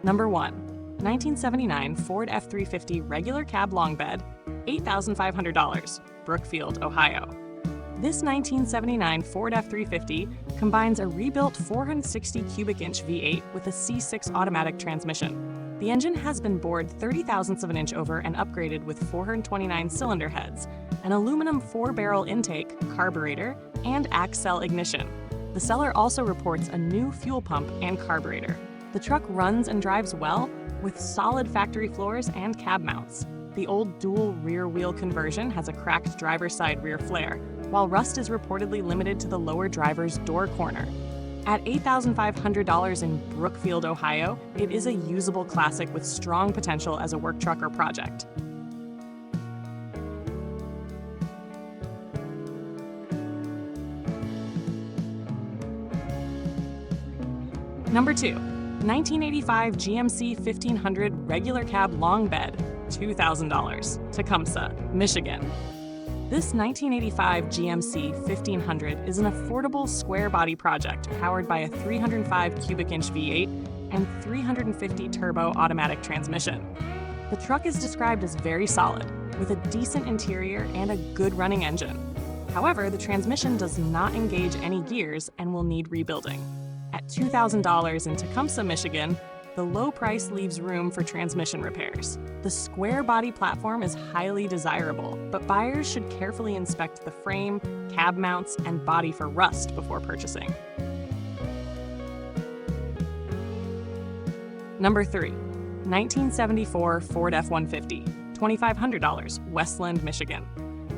Number 1. 1979 Ford F350 regular cab long bed, $8,500, Brookfield, Ohio. This 1979 Ford F350 combines a rebuilt 460 cubic inch V8 with a C6 automatic transmission. The engine has been bored 30 thousandths of an inch over and upgraded with 429 cylinder heads, an aluminum 4-barrel intake, carburetor, and Accel ignition. The seller also reports a new fuel pump and carburetor. The truck runs and drives well, with solid factory floors and cab mounts. The old dual rear wheel conversion has a cracked driver's side rear flare, while rust is reportedly limited to the lower driver's door corner. At $8,500 in Brookfield, Ohio, it is a usable classic with strong potential as a work truck or project. Number 2. 1985 GMC 1500 regular cab long bed, $2,000, Tecumseh, Michigan. This 1985 GMC 1500 is an affordable square body project powered by a 305 cubic inch V8 and 350 turbo automatic transmission. The truck is described as very solid, with a decent interior and a good running engine. However, the transmission does not engage any gears and will need rebuilding. At $2,000 in Tecumseh, Michigan, the low price leaves room for transmission repairs. The square body platform is highly desirable, but buyers should carefully inspect the frame, cab mounts, and body for rust before purchasing. Number 3. 1974 Ford F-150, $2,500, Westland, Michigan.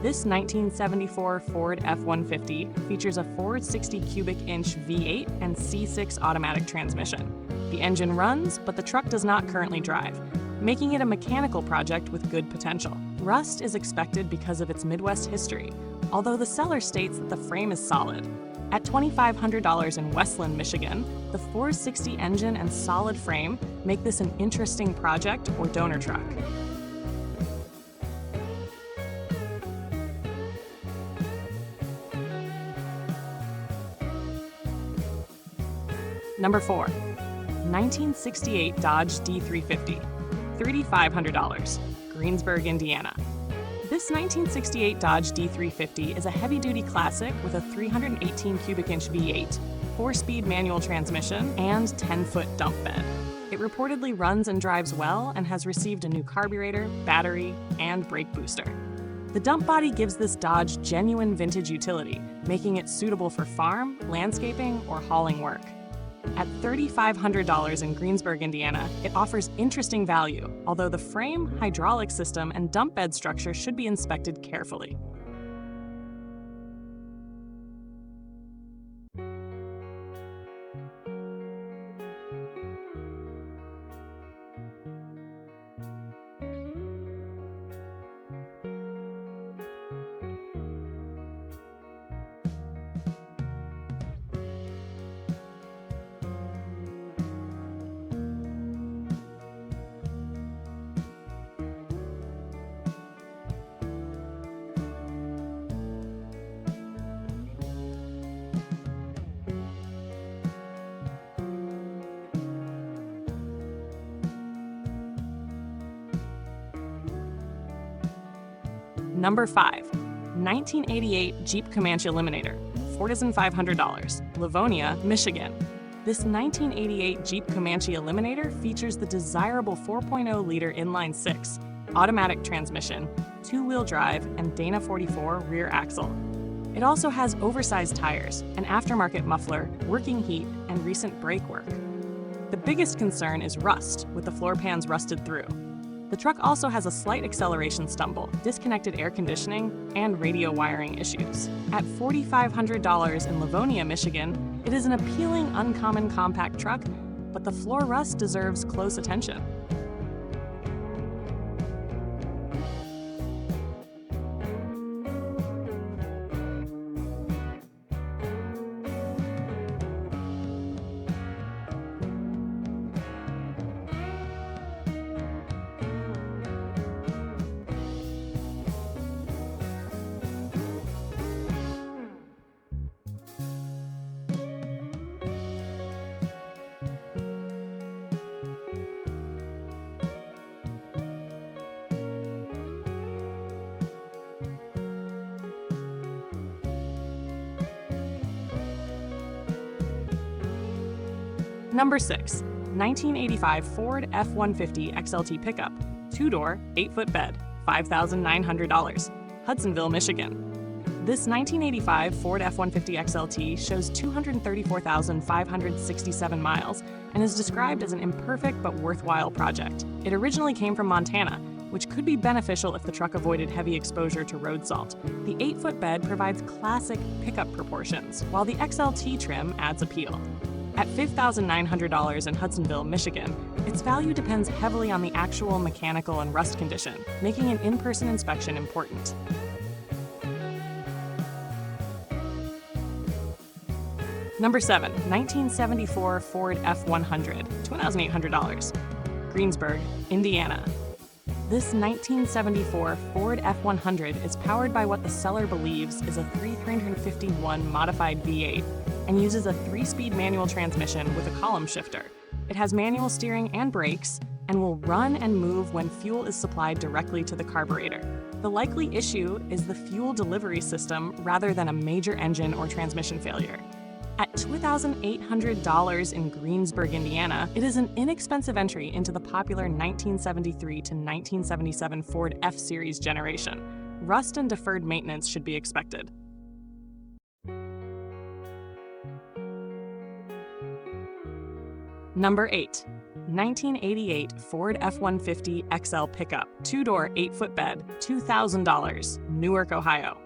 This 1974 Ford F-150 features a 460 cubic inch V8 and C6 automatic transmission. The engine runs, but the truck does not currently drive, making it a mechanical project with good potential. Rust is expected because of its Midwest history, although the seller states that the frame is solid. At $2,500 in Westland, Michigan, the 460 engine and solid frame make this an interesting project or donor truck. Number 4. 1968 Dodge D350, $3,500, Greensburg, Indiana. This 1968 Dodge D350 is a heavy-duty classic with a 318 cubic inch V8, 4-speed manual transmission, and 10-foot dump bed. It reportedly runs and drives well and has received a new carburetor, battery, and brake booster. The dump body gives this Dodge genuine vintage utility, making it suitable for farm, landscaping, or hauling work. At $3,500 in Greensburg, Indiana, it offers interesting value, although the frame, hydraulic system, and dump bed structure should be inspected carefully. Number 5. 1988 Jeep Comanche Eliminator, $4,500, Livonia, Michigan. This 1988 Jeep Comanche Eliminator features the desirable 4.0-liter inline-six, automatic transmission, two-wheel drive, and Dana 44 rear axle. It also has oversized tires, an aftermarket muffler, working heat, and recent brake work. The biggest concern is rust, with the floor pans rusted through. The truck also has a slight acceleration stumble, disconnected air conditioning, and radio wiring issues. At $4,500 in Livonia, Michigan, it is an appealing, uncommon compact truck, but the floor rust deserves close attention. Number 6. 1985 Ford F-150 XLT Pickup, 2-door, 8-foot bed, $5,900, Hudsonville, Michigan. This 1985 Ford F-150 XLT shows 234,567 miles and is described as an imperfect but worthwhile project. It originally came from Montana, which could be beneficial if the truck avoided heavy exposure to road salt. The 8-foot bed provides classic pickup proportions, while the XLT trim adds appeal. At $5,900 in Hudsonville, Michigan, its value depends heavily on the actual mechanical and rust condition, making an in-person inspection important. Number 7. 1974 Ford F-100, $2,800, Greensburg, Indiana. This 1974 Ford F-100 is powered by what the seller believes is a 351 modified V8 and uses a 3-speed manual transmission with a column shifter. It has manual steering and brakes and will run and move when fuel is supplied directly to the carburetor. The likely issue is the fuel delivery system rather than a major engine or transmission failure. At $2,800 in Greensburg, Indiana, it is an inexpensive entry into the popular 1973 to 1977 Ford F-Series generation. Rust and deferred maintenance should be expected. Number 8. 1988 Ford F-150 XL Pickup, 2-door, 8-foot bed, $2,000, Newark, Ohio.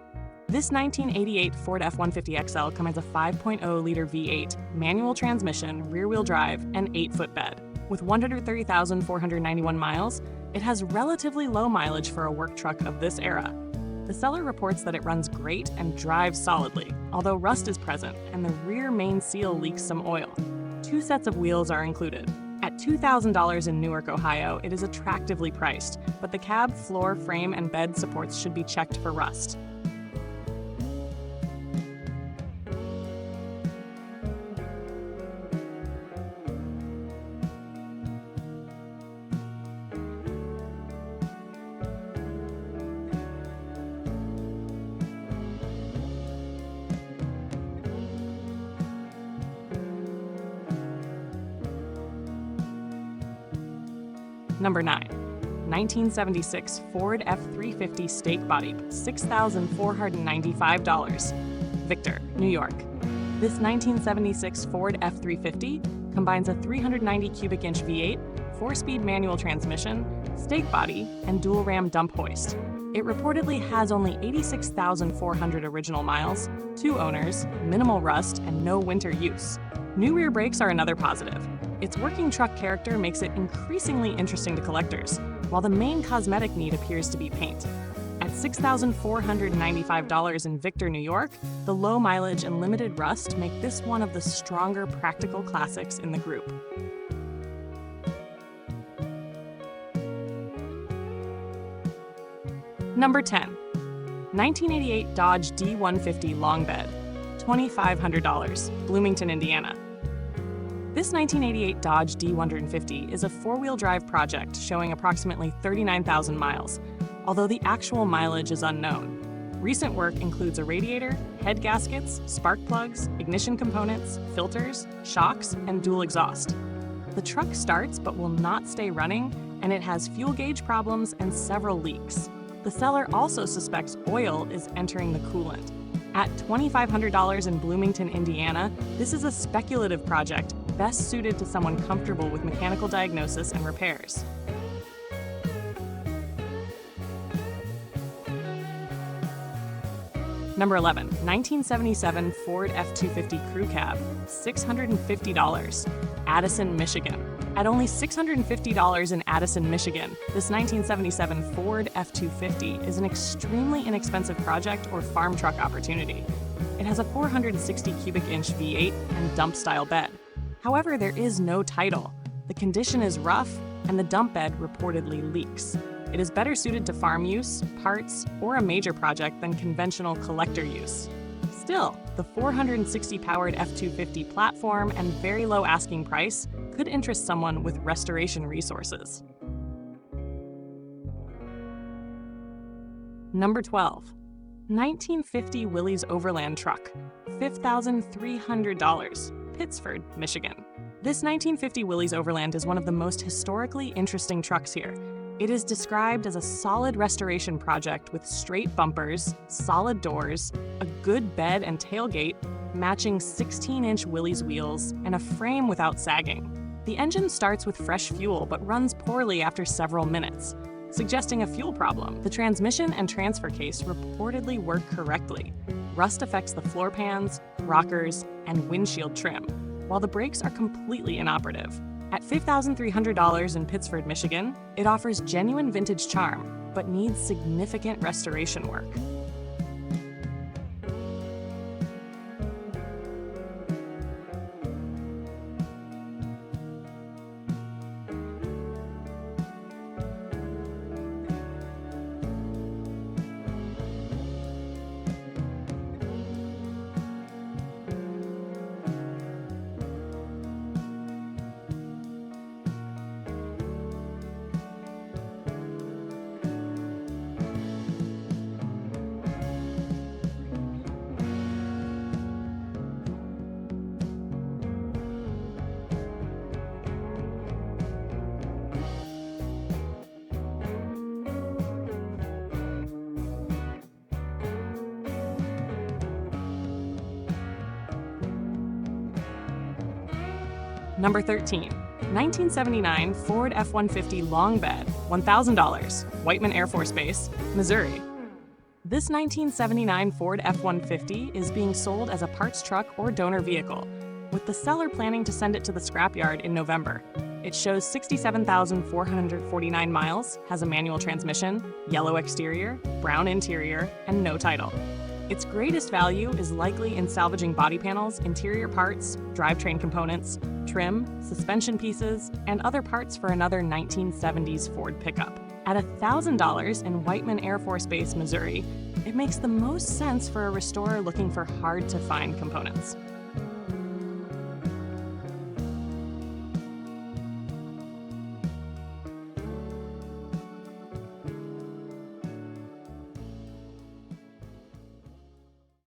This 1988 Ford F-150 XL combines a 5.0-liter V8, manual transmission, rear-wheel drive, and 8-foot bed. With 130,491 miles, it has relatively low mileage for a work truck of this era. The seller reports that it runs great and drives solidly, although rust is present and the rear main seal leaks some oil. 2 sets of wheels are included. At $2,000 in Newark, Ohio, it is attractively priced, but the cab, floor, frame, and bed supports should be checked for rust. Number 9. 1976 Ford F350 Stake Body, $6,495, Victor, New York. This 1976 Ford F350 combines a 390 cubic inch V8, 4-speed manual transmission, stake body, and dual-ram dump hoist. It reportedly has only 86,400 original miles, 2 owners, minimal rust, and no winter use. New rear brakes are another positive. Its working truck character makes it increasingly interesting to collectors, while the main cosmetic need appears to be paint. At $6,495 in Victor, New York, the low mileage and limited rust make this one of the stronger practical classics in the group. Number 10. 1988 Dodge D150 Long Bed, $2,500, Bloomington, Indiana. This 1988 Dodge D150 is a 4-wheel drive project showing approximately 39,000 miles, although the actual mileage is unknown. Recent work includes a radiator, head gaskets, spark plugs, ignition components, filters, shocks, and dual exhaust. The truck starts but will not stay running, and it has fuel gauge problems and several leaks. The seller also suspects oil is entering the coolant. At $2,500 in Bloomington, Indiana, this is a speculative project best suited to someone comfortable with mechanical diagnosis and repairs. Number 11. 1977 Ford F250 Crew Cab, $650, Addison, Michigan. At only $650 in Addison, Michigan, this 1977 Ford F250 is an extremely inexpensive project or farm truck opportunity. It has a 460 cubic inch V8 and dump-style bed. However, there is no title. The condition is rough, and the dump bed reportedly leaks. It is better suited to farm use, parts, or a major project than conventional collector use. Still, the 460-powered F250 platform and very low asking price could interest someone with restoration resources. Number 12. 1950 Willys Overland Truck, $5,300, Pittsford, Michigan. This 1950 Willys Overland is one of the most historically interesting trucks here. It is described as a solid restoration project with straight bumpers, solid doors, a good bed and tailgate, matching 16-inch Willys wheels, and a frame without sagging. The engine starts with fresh fuel but runs poorly after several minutes, suggesting a fuel problem. The transmission and transfer case reportedly work correctly. Rust affects the floor pans, rockers, and windshield trim, while the brakes are completely inoperative. At $5,300 in Pittsford, Michigan, it offers genuine vintage charm, but needs significant restoration work. Number 13. 1979 Ford F-150 Long Bed, $1,000, Whiteman Air Force Base, Missouri. This 1979 Ford F-150 is being sold as a parts truck or donor vehicle, with the seller planning to send it to the scrapyard in November. It shows 67,449 miles, has a manual transmission, yellow exterior, brown interior, and no title. Its greatest value is likely in salvaging body panels, interior parts, drivetrain components, trim, suspension pieces, and other parts for another 1970s Ford pickup. At $1,000 in Whiteman Air Force Base, Missouri, it makes the most sense for a restorer looking for hard-to-find components.